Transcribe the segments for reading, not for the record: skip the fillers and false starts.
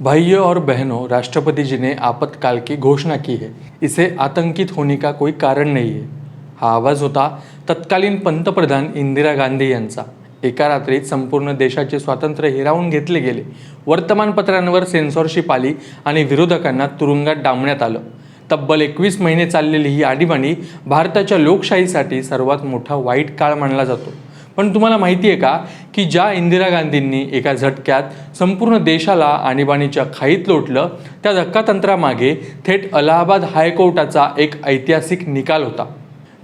भाइयों और बहनों, राष्ट्रपति जी ने आपातकाल की घोषणा की है। इसे आतंकित होने का कोई कारण नाही है। हा आवाज होता तत्कालीन पंतप्रधान इंदिरा गांधी यांचा। एका रात्रीत संपूर्ण देशाचे स्वातंत्र्य हिरावून घेतले गेले। वर्तमानपत्रांवर सेन्सॉरशिप आली आणि विरोधकांना तुरुंगात डांबण्यात आलं। तब्बल 21 महिने चाललेली ही आणीबाणी भारताच्या लोकशाहीसाठी सर्वात मोठा वाईट काळ मानला जातो। पण तुम्हाला माहिती आहे का की ज्या इंदिरा गांधींनी एका झटक्यात संपूर्ण देशाला आणीबाणीच्या खाईत लोटलं, त्या धक्कातंत्रामागे थेट अलाहाबाद हायकोर्टाचा एक ऐतिहासिक निकाल होता।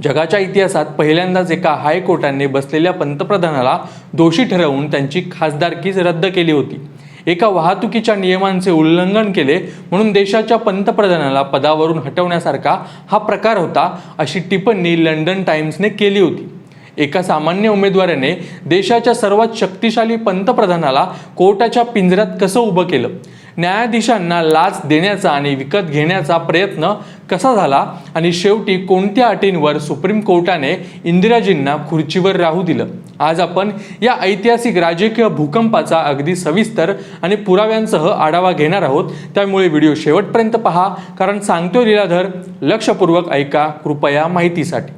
जगाच्या इतिहासात पहिल्यांदाच एका हायकोर्टाने बसलेल्या पंतप्रधानाला दोषी ठरवून त्यांची खासदारकीच रद्द केली होती। एका वाहतुकीच्या नियमांचे उल्लंघन केले म्हणून देशाच्या पंतप्रधानाला पदावरून हटवण्यासारखा हा प्रकार होता, अशी टिप्पणी लंडन टाइम्सने केली होती। एका सामान्य उमेदवाराने देशाच्या सर्वात शक्तिशाली पंतप्रधानाला कोर्टाच्या पिंजऱ्यात कसं उभं केलं, न्यायाधीशांना लाच देण्याचा आणि विकत घेण्याचा प्रयत्न कसा झाला आणि शेवटी कोणत्या अटींवर सुप्रीम कोर्टाने इंदिराजींना खुर्चीवर राहू दिलं, आज आपण या ऐतिहासिक राजकीय भूकंपाचा अगदी सविस्तर आणि पुराव्यांसह आढावा घेणार आहोत। त्यामुळे व्हिडिओ शेवटपर्यंत पहा, कारण सांगतोय लीलाधर, लक्षपूर्वक ऐका कृपया माहितीसाठी।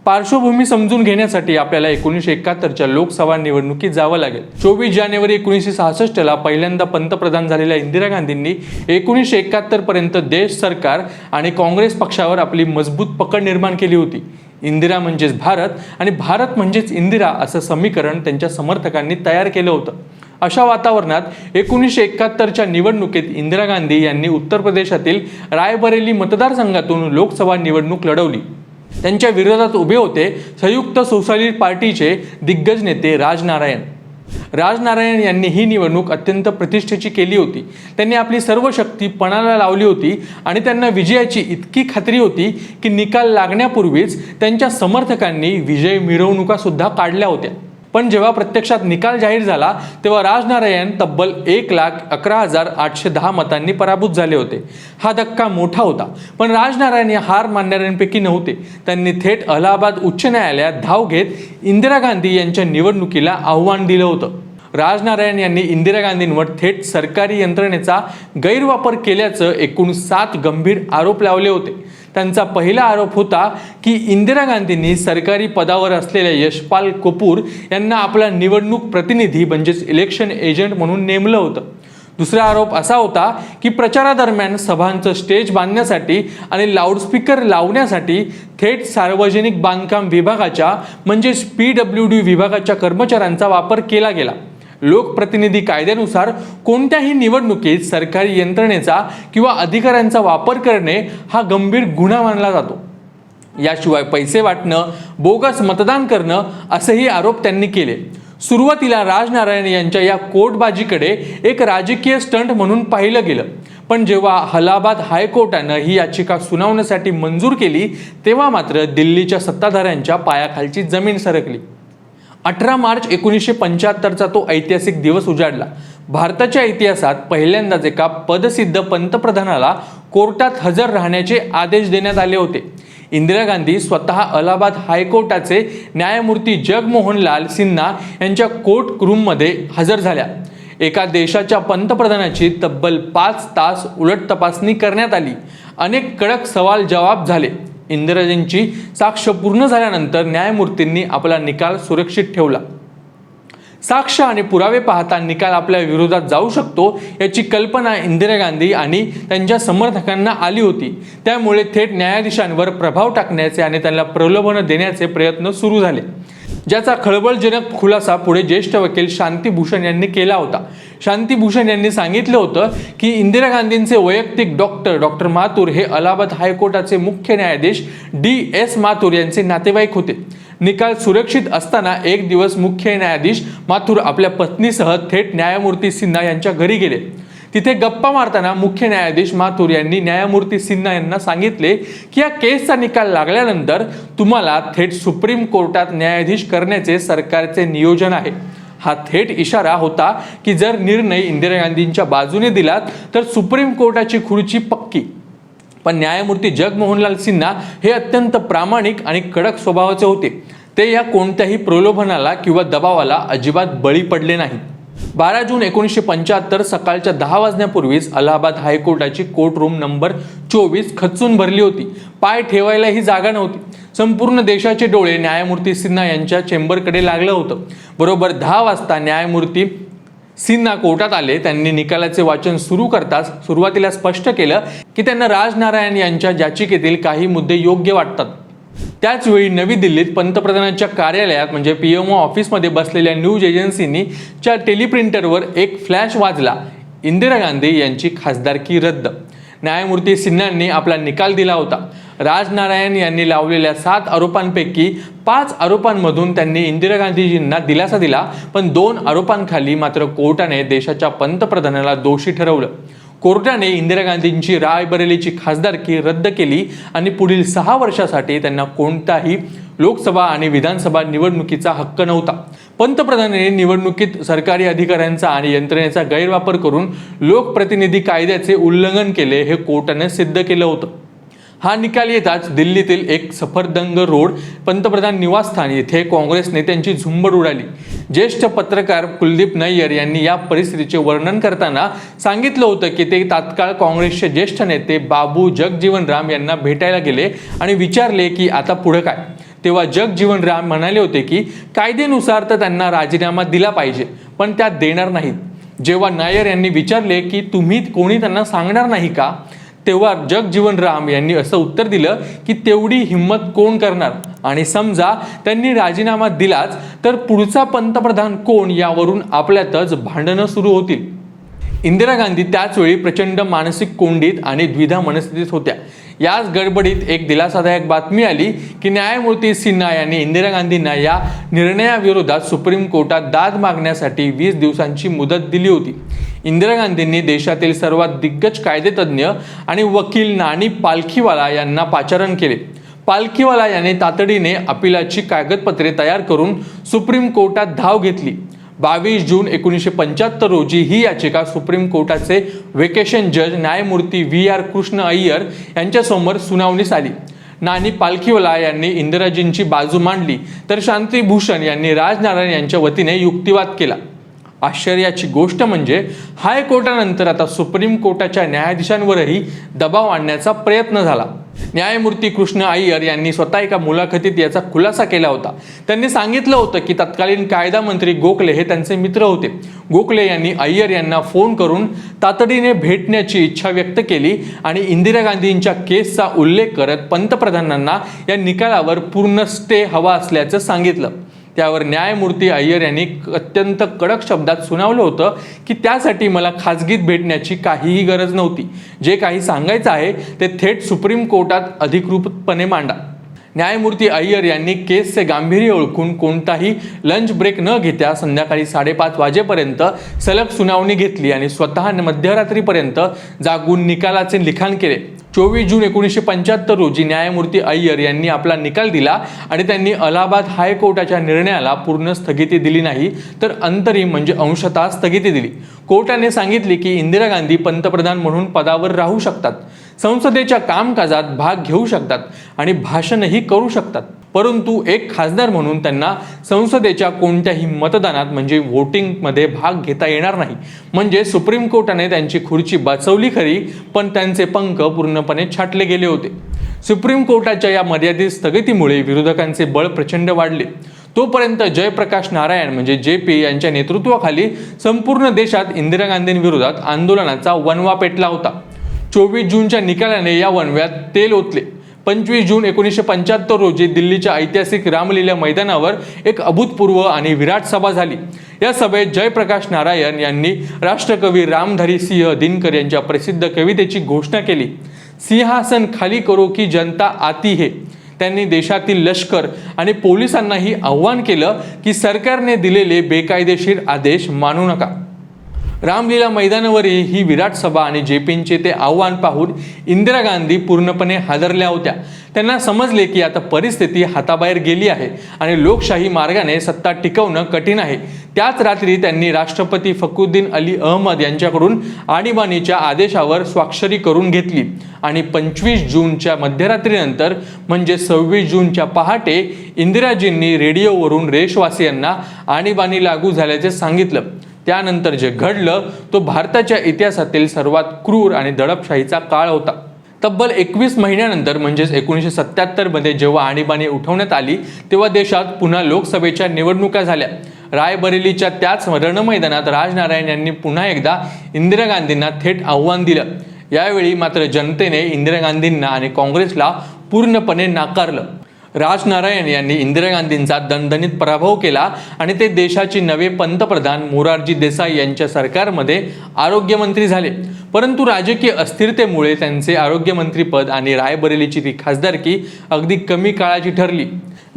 पार्श्वभूमी समजून घेण्यासाठी आपल्याला 1971च्या लोकसभा निवडणुकीत जावं लागेल। 24 जानेवारी 1966ला पहिल्यांदा पंतप्रधान झालेल्या इंदिरा गांधींनी 1971 पर्यंत देश सरकार आणि काँग्रेस पक्षावर आपली मजबूत पकड निर्माण केली होती। इंदिरा म्हणजेच भारत आणि भारत म्हणजेच इंदिरा असं समीकरण त्यांच्या समर्थकांनी तयार केलं होतं। अशा वातावरणात 1971च्या निवडणुकीत इंदिरा गांधी यांनी उत्तर प्रदेशातील रायबरेली मतदारसंघातून लोकसभा निवडणूक लढवली। त्यांच्या विरोधात उभे होते संयुक्त सोशलिस्ट पार्टीचे दिग्गज नेते राजनारायण। राजनारायण यांनी ही निवडणूक अत्यंत प्रतिष्ठेची केली होती। त्यांनी आपली सर्व शक्ती पणाला लावली होती आणि त्यांना विजयाची इतकी खात्री होती की निकाल लागण्यापूर्वीच त्यांच्या समर्थकांनी विजय मिरवणुका सुद्धा काढल्या होत्या। पण जेव्हा प्रत्यक्षात निकाल जाहीर झाला तेव्हा राजनारायण तब्बल 1,11,810 मतांनी पराभूत झाले होते। हा धक्का मोठा होता, पण राजनारायण या हार मानणाऱ्यांपैकी नव्हते। त्यांनी थेट अलाहाबाद उच्च न्यायालयात धाव घेत इंदिरा गांधी यांच्या निवडणुकीला आव्हान दिलं होतं। राजनारायण यांनी इंदिरा गांधींवर थेट सरकारी यंत्रणेचा गैरवापर केल्याचं एकूण 7 गंभीर आरोप लावले होते। त्यांचा पहिला आरोप होता की इंदिरा गांधींनी सरकारी पदावर असलेल्या यशपाल कपूर यांना आपला निवडणूक प्रतिनिधी म्हणजेच इलेक्शन एजंट म्हणून नेमलं होतं। दुसरा आरोप असा होता की प्रचारादरम्यान सभांचं स्टेज बांधण्यासाठी आणि लाऊडस्पीकर लावण्यासाठी थेट सार्वजनिक बांधकाम विभागाच्या म्हणजेच PWD विभागाच्या कर्मचाऱ्यांचा वापर केला गेला। लोकप्रतिनिधी कायद्यानुसार कोणत्याही निवडणुकीत सरकारी यंत्रणेचा किंवा अधिकाऱ्यांचा वापर करणे हा गंभीर गुन्हा मानला जातो। याशिवाय पैसे वाटणं, बोगस मतदान करणं असेही आरोप त्यांनी केले। सुरुवातीला राजनारायण यांच्या या कोर्टबाजीकडे एक राजकीय स्टंट म्हणून पाहिलं गेलं, पण जेव्हा अलाहाबाद हायकोर्टानं ही याचिका सुनावण्यासाठी मंजूर केली तेव्हा मात्र दिल्लीच्या सत्ताधाऱ्यांच्या पायाखालची जमीन सरकली। 18 मार्च 1975चा तो ऐतिहासिक दिवस उजाडला। भारताच्या इतिहासात पहिल्यांदाच एका पदसिद्ध पंतप्रधानाला कोर्टात हजर राहण्याचे आदेश देण्यात आले होते। इंदिरा गांधी स्वतः अलाहाबाद हायकोर्टाचे न्यायमूर्ती जगमोहन लाल सिन्हा यांच्या कोर्ट रूममध्ये हजर झाल्या। एका देशाच्या पंतप्रधानाची तब्बल 5 तास उलट तपासणी करण्यात आली। अनेक कडक सवाल जवाब झाले। इंदिराजींची साक्ष पूर्ण झाल्यानंतर न्यायमूर्तींनी आपला निकाल सुरक्षित ठेवला। साक्ष आणि पुरावे पाहता निकाल आपल्या विरोधात जाऊ शकतो याची कल्पना इंदिरा गांधी आणि त्यांच्या समर्थकांना आली होती। त्यामुळे थेट न्यायाधीशांवर प्रभाव टाकण्याचे आणि त्यांना प्रलोभन देण्याचे प्रयत्न सुरू झाले, ज्याचा खळबळजनक खुलासा पुढे ज्येष्ठ वकील शांती भूषण यांनी केला होता। शांती भूषण यांनी सांगितलं होतं की इंदिरा गांधींचे वैयक्तिक डॉक्टर माथुर हे अलाहाबाद हायकोर्टाचे मुख्य न्यायाधीश DS माथुर यांचे नातेवाईक होते। निकाल सुरक्षित असताना एक दिवस मुख्य न्यायाधीश माथुर आपल्या पत्नीसह थेट न्यायमूर्ती सिन्हा यांच्या घरी गेले। तिथे गप्पा मारताना मुख्य न्यायाधीश माथुर यांनी न्यायमूर्ती सिन्हा यांना सांगितले की या केसचा निकाल लागल्यानंतर तुम्हाला थेट सुप्रीम कोर्टात न्यायाधीश करण्याचे सरकारचे नियोजन आहे। हा थेट इशारा होता की जर निर्णय इंदिरा गांधींच्या बाजूने दिलात तर सुप्रीम कोर्टाची खुर्ची पक्की। पण न्यायमूर्ती जगमोहनलाल सिन्हा हे अत्यंत प्रामाणिक आणि कडक स्वभावाचे होते। ते या कोणत्याही प्रलोभनाला किंवा दबावाला अजिबात बळी पडले नाहीत। 12 जून 1975 सकाळच्या 10 वाजण्यापूर्वीच अलाहाबाद हायकोर्टाची कोर्ट रूम नंबर 24 खच्चून भरली होती। पाय ठेवायलाही जागा नव्हती। संपूर्ण देशाचे डोळे न्यायमूर्ती सिन्हा यांच्या चेंबरकडे लागलं होतं। बरोबर 10 वाजता न्यायमूर्ती सिन्हा कोर्टात आले। त्यांनी निकालाचे वाचन सुरू करताच सुरुवातीला स्पष्ट केलं की त्यांना राजनारायण यांच्या याचिकेतील काही मुद्दे योग्य वाटतात। त्याच वेळी नवी दिल्लीत पंतप्रधानांच्या कार्यालयात म्हणजे पीएमओ ऑफिसमध्ये बसलेल्या न्यूज एजन्सीनी च्या टेलिप्रिंटरवर एक फ्लॅश वाजला, इंदिरा गांधी यांची खासदारकी रद्द। न्यायमूर्ती सिन्हांनी आपला निकाल दिला होता। राजनारायण यांनी लावलेल्या 7 आरोपांपैकी 5 आरोपांमधून त्यांनी इंदिरा गांधीजींना दिलासा दिला, पण 2 आरोपांखाली मात्र कोर्टाने देशाच्या पंतप्रधानाला दोषी ठरवलं। कोर्टाने इंदिरा गांधींची रायबरेलीची खासदारकी रद्द केली आणि पुढील 6 वर्षासाठी त्यांना कोणताही लोकसभा आणि विधानसभा निवडणुकीचा हक्क नव्हता। पंतप्रधानांनी निवडणुकीत सरकारी अधिकाऱ्यांचा आणि यंत्रणेचा गैरवापर करून लोकप्रतिनिधी कायद्याचे उल्लंघन केले हे कोर्टाने सिद्ध केलं होतं। हा निकाल येताच दिल्लीतील एक सफरदंग रोड पंतप्रधान निवासस्थान येथे काँग्रेस नेत्यांची झुंबड उडाली। ज्येष्ठ पत्रकार कुलदीप नय्यर यांनी या परिस्थितीचे वर्णन करताना सांगितलं होतं की ते तात्काळ काँग्रेसचे ज्येष्ठ नेते बाबू जगजीवन राम यांना भेटायला गेले आणि विचारले की आता पुढे काय। तेव्हा जगजीवन राम म्हणाले होते की कायद्यानुसार तर त्यांना राजीनामा दिला पाहिजे, पण त्या देणार नाहीत। जेव्हा नायर यांनी विचारले की तुम्ही कोणी त्यांना सांगणार नाही का, तेव्हा जगजीवन राम यांनी असं उत्तर दिलं की तेवढी हिंमत कोण करणार, आणि समजा त्यांनी राजीनामा दिलाच तर पुढचा पंतप्रधान कोण यावरून आपल्यातच भांडणं सुरू होतील। इंदिरा गांधी त्याच वेळी प्रचंड मानसिक कोंडीत आणि द्विधा मनस्थितीत होत्या। याच गडबडीत एक दिलासादायक बातमी आली की न्यायमूर्ती सिन्हा यांनी इंदिरा गांधींना या निर्णयाविरोधात सुप्रीम कोर्टात दाद मागण्यासाठी 20 दिवसांची मुदत दिली होती। इंदिरा गांधींनी देशातील सर्वात दिग्गज कायदेतज्ञ आणि वकील नानी पालखीवाला यांना पाचारण केले। पालखीवाला यांनी तातडीने अपिलाची कागदपत्रे तयार करून सुप्रीम कोर्टात धाव घेतली। 22 जून 1975 रोजी ही याचिका सुप्रीम कोर्टाचे व्हेकेशन जज न्यायमूर्ती VR कृष्ण अय्यर यांच्यासमोर सुनावणीस आली। नानी पालखीवाला यांनी इंदिराजींची बाजू मांडली तर शांती भूषण यांनी राजनारायण यांच्या वतीने युक्तिवाद केला। आश्चर्याची गोष्ट म्हणजे हायकोर्टानंतर आता सुप्रीम कोर्टाच्या न्यायाधीशांवरही दबाव आणण्याचा प्रयत्न झाला। न्यायमूर्ती कृष्ण अय्यर यांनी स्वतः एका मुलाखतीत याचा खुलासा केला होता। त्यांनी सांगितलं होतं की तत्कालीन कायदा मंत्री गोखले हे त्यांचे मित्र होते। गोखले यांनी अय्यर यांना फोन करून तातडीने भेटण्याची इच्छा व्यक्त केली आणि इंदिरा गांधींच्या केसचा उल्लेख करत पंतप्रधानांना या निकालावर पूर्ण स्टे हवा असल्याचं सांगितलं। त्यावर न्यायमूर्ती अय्यर यांनी अत्यंत कडक शब्दात सुनावलं होतं की त्यासाठी मला खाजगीत भेटण्याची काहीही गरज नव्हती। जे काही सांगायचं आहे ते थेट सुप्रीम कोर्टात अधिकृतपणे मांडा। न्यायमूर्ती अय्यर यांनी केसचे गांभीर्य ओळखून कोणताही लंच ब्रेक न घेता संध्याकाळी 5:30 वाजेपर्यंत सलग सुनावणी घेतली आणि स्वतः मध्यरात्रीपर्यंत जागून निकालाचे लिखाण केले। 24 जून 1975 रोजी न्यायमूर्ती अय्यर यांनी आपला निकाल दिला आणि त्यांनी अलाहाबाद हायकोर्टाच्या निर्णयाला पूर्ण स्थगिती दिली नाही तर अंतरिम म्हणजे अंशतः स्थगिती दिली। कोर्टाने सांगितले की इंदिरा गांधी पंतप्रधान म्हणून पदावर राहू शकतात, संसदेच्या कामकाजात भाग घेऊ शकतात आणि भाषणही करू शकतात, परंतु एक खासदार म्हणून त्यांना संसदेच्या कोणत्याही मतदानात म्हणजे व्होटिंगमध्ये भाग घेता येणार नाही। म्हणजे सुप्रीम कोर्टाने त्यांची खुर्ची बसवली खरी, पण त्यांचे पंख पूर्णपणे छाटले गेले होते। सुप्रीम कोर्टाच्या या मर्यादित स्थगितीमुळे विरोधकांचे बळ प्रचंड वाढले। तोपर्यंत जयप्रकाश नारायण म्हणजे JP यांच्या नेतृत्वाखाली संपूर्ण देशात इंदिरा गांधींविरोधात आंदोलनाचा वणवा पेटला होता। 24 जूनच्या निकालाने या वणव्यात तेल ओतले। 25 जून 1975 रोजी दिल्लीच्या ऐतिहासिक रामलीला मैदानावर एक अभूतपूर्व आणि विराट सभा झाली। या सभेत जयप्रकाश नारायण यांनी राष्ट्रकवी रामधारी सिंह दिनकर यांच्या प्रसिद्ध कवितेची घोषणा केली, सिंहासन खाली करो की जनता आती है। त्यांनी देशातील लष्कर आणि पोलिसांनाही आव्हान केलं की सरकारने दिलेले बेकायदेशीर आदेश मानू नका। रामलीला मैदानावरील ही विराट सभा आणि जेपींचे ते आव्हान पाहून इंदिरा गांधी पूर्णपणे हादरल्या होत्या. त्यांना समजले की आता परिस्थिती हाताबाहेर गेली आहे आणि लोकशाही मार्गाने सत्ता टिकवणं कठीण आहे. त्याच रात्री त्यांनी राष्ट्रपती फखरुद्दीन अली अहमद यांच्याकडून आणीबाणीच्या आदेशावर स्वाक्षरी करून घेतली आणि 25 जूनच्या मध्यरात्रीनंतर म्हणजे 26 जूनच्या पहाटे इंदिराजींनी रेडिओवरून देशवासियांना आणीबाणी लागू झाल्याचे सांगितलं. त्यानंतर जे घडलं तो भारताच्या इतिहासातील सर्वात क्रूर आणि दडपशाहीचा काळ होता. तब्बल 21 महिन्यानंतर म्हणजेच 1977 मध्ये जेव्हा आणीबाणी उठवण्यात आली तेव्हा देशात पुन्हा लोकसभेच्या निवडणुका झाल्या. रायबरेलीच्या त्याच रणमैदानात राजनारायण यांनी पुन्हा एकदा इंदिरा गांधींना थेट आव्हान दिलं. यावेळी मात्र जनतेने इंदिरा गांधींना आणि काँग्रेसला पूर्णपणे नाकारलं. राजनारायण यांनी इंदिरा गांधींचा दणदणीत पराभव केला आणि ते देशाचे नवे पंतप्रधान मोरारजी देसाई यांच्या सरकारमध्ये आरोग्यमंत्री झाले. परंतु राजकीय अस्थिरतेमुळे त्यांचे आरोग्यमंत्रीपद आणि रायबरेलीची ती खासदारकी अगदी कमी काळाची ठरली.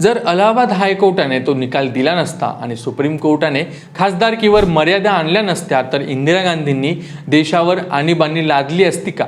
जर अलाहाबाद हायकोर्टाने तो निकाल दिला नसता आणि सुप्रीम कोर्टाने खासदारकीवर मर्यादा आणल्या नसत्या तर इंदिरा गांधींनी देशावर आणीबाणी लादली असती का?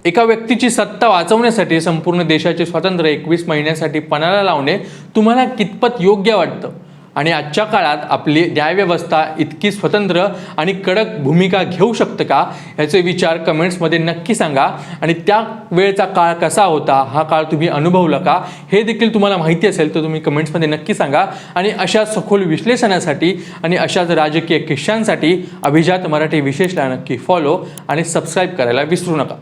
एका व्यक्तीची सत्ता वाचवण्यासाठी संपूर्ण देशाचे स्वातंत्र्य 21 महिन्यासाठी पणाला लावणे तुम्हाला कितपत योग्य वाटतं? आणि आजच्या काळात आपली न्यायव्यवस्था इतकी स्वतंत्र आणि कडक भूमिका घेऊ शकतं का? याचे विचार कमेंट्समध्ये नक्की सांगा. आणि त्या वेळचा काळ कसा होता, हा काळ तुम्ही अनुभवला का, हे देखील तुम्हाला माहिती असेल तर तुम्ही कमेंट्समध्ये नक्की सांगा. आणि अशा सखोल विश्लेषणासाठी आणि अशाच राजकीय किस्सांसाठी अभिजात मराठी विशेषला नक्की फॉलो आणि सबस्क्राईब करायला विसरू नका.